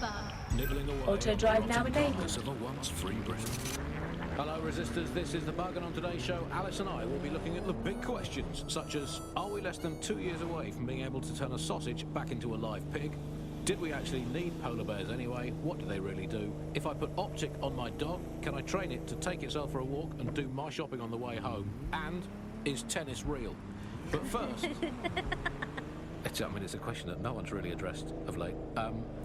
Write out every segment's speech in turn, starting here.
Bug. Nibbling away. Auto drive now enabled. This of a once free Britain. Hello resistors, this is The Bug, and on today's show Alice and I will be looking at the big questions, such as, are we less than 2 years away from being able to turn a sausage back into a live pig? Did we actually need polar bears anyway? What do they really do? If I put Optic on my dog, can I train it to take itself for a walk and do my shopping on the way home? And is tennis real? But first, it's a question that no one's really addressed of late.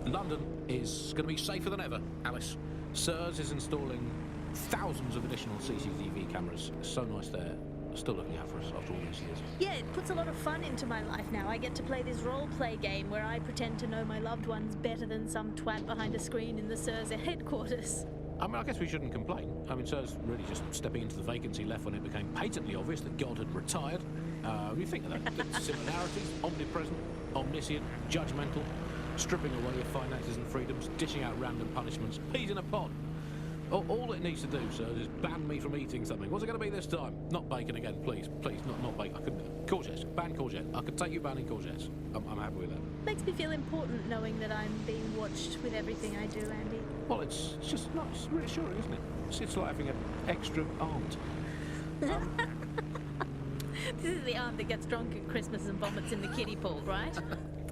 London is going to be safer than ever, Alice. SIRS is installing thousands of additional CCTV cameras. It's so nice they're still looking out for us after all these years. Yeah, it puts a lot of fun into my life now. I get to play this role-play game where I pretend to know my loved ones better than some twat behind a screen in the SIRS headquarters. I mean, I guess we shouldn't complain. I mean, SIRS really just stepping into the vacancy left when it became patently obvious that God had retired. You think of that. The similarities, omnipresent, omniscient, judgmental, stripping away your finances and freedoms, dishing out random punishments, peas in a pod. All it needs to do, sir, is ban me from eating something. What's it going to be this time? Not bacon again, please. Please, not bacon. I couldn't. Courgettes. Ban courgette. I could take you banning courgettes. I'm happy with that. Makes me feel important knowing that I'm being watched with everything I do, Andy. Well, it's just nice, reassuring, isn't it? It's like having an extra aunt. This is the aunt that gets drunk at Christmas and vomits in the kiddie pool, right?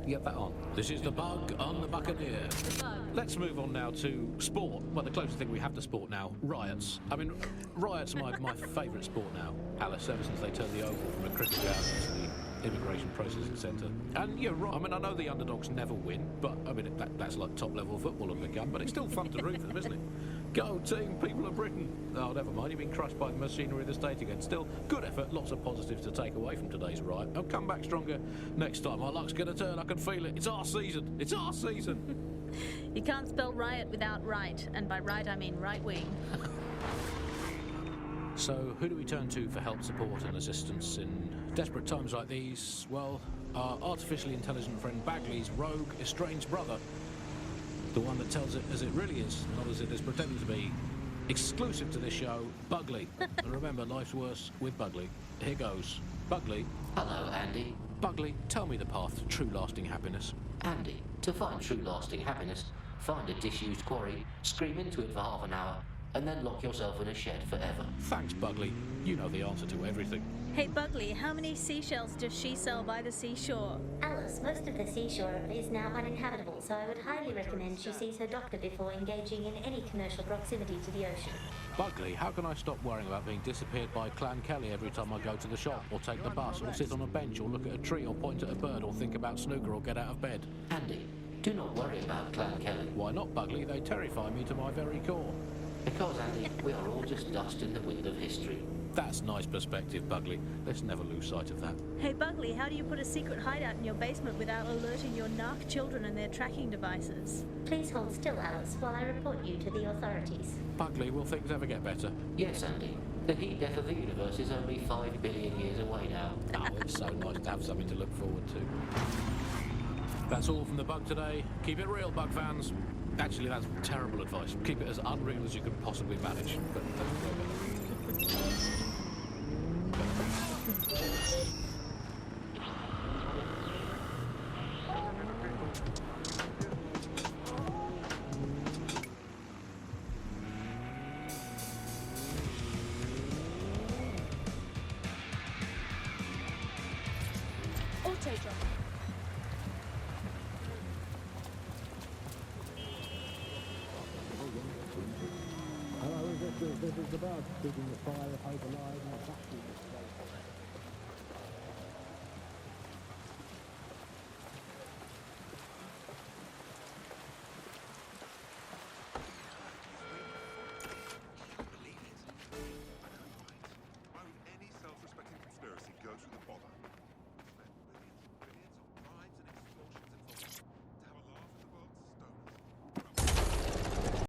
Get that on. This is The Bug on the Buccaneer. The Bug. Let's move on now to sport. Well, the closest thing we have to sport now, riots. I mean, riots are my favourite sport now, Alice, ever since they turned the Oval from a cricket ground into the immigration processing centre. And you're right, I mean, I know the underdogs never win, but I mean, that's like top-level football have become, but it's still fun to root for them, isn't it? Go team, people of Britain! Oh, never mind, you've been crushed by the machinery of the state again. Still, good effort, lots of positives to take away from today's riot. I'll come back stronger next time. Our luck's going to turn, I can feel it. It's our season! It's our season! You can't spell riot without right, and by right I mean right wing. So, who do we turn to for help, support and assistance in desperate times like these? Well, our artificially intelligent friend Bagley's rogue, estranged brother. The one that tells it as it really is, not as it is pretending to be. Exclusive to this show, Bugley. And remember, life's worse with Bugley. Here goes. Bugley. Hello, Andy. Bugley, tell me the path to true lasting happiness. Andy, to find true lasting happiness, find a disused quarry, scream into it for half an hour, and then lock yourself in a shed forever. Thanks, Bugley. You know the answer to everything. Hey Bugley, how many seashells does she sell by the seashore? Alice, most of the seashore is now uninhabitable, so I would highly recommend she sees her doctor before engaging in any commercial proximity to the ocean. Bugley, how can I stop worrying about being disappeared by Clan Kelly every time I go to the shop, or take the bus, or sit on a bench, or look at a tree, or point at a bird, or think about snooker, or get out of bed? Andy, do not worry about Clan Kelly. Why not, Bugley? They terrify me to my very core. Because, Andy, we are all just dust in the wind of history. That's nice perspective, Bugley. Let's never lose sight of that. Hey Bugley, how do you put a secret hideout in your basement without alerting your narc children and their tracking devices? Please hold still, Alice, while I report you to the authorities. Bugley, will things ever get better? Yes, Andy. The heat death of the universe is only 5 billion years away now. Oh, it's so nice to have something to look forward to. That's all from The Bug today. Keep it real, Bug fans. Actually, that's terrible advice. Keep it as unreal as you can possibly manage. But Auto drive. Hello, this is The Bug, keeping the fire of hope alive in a factory.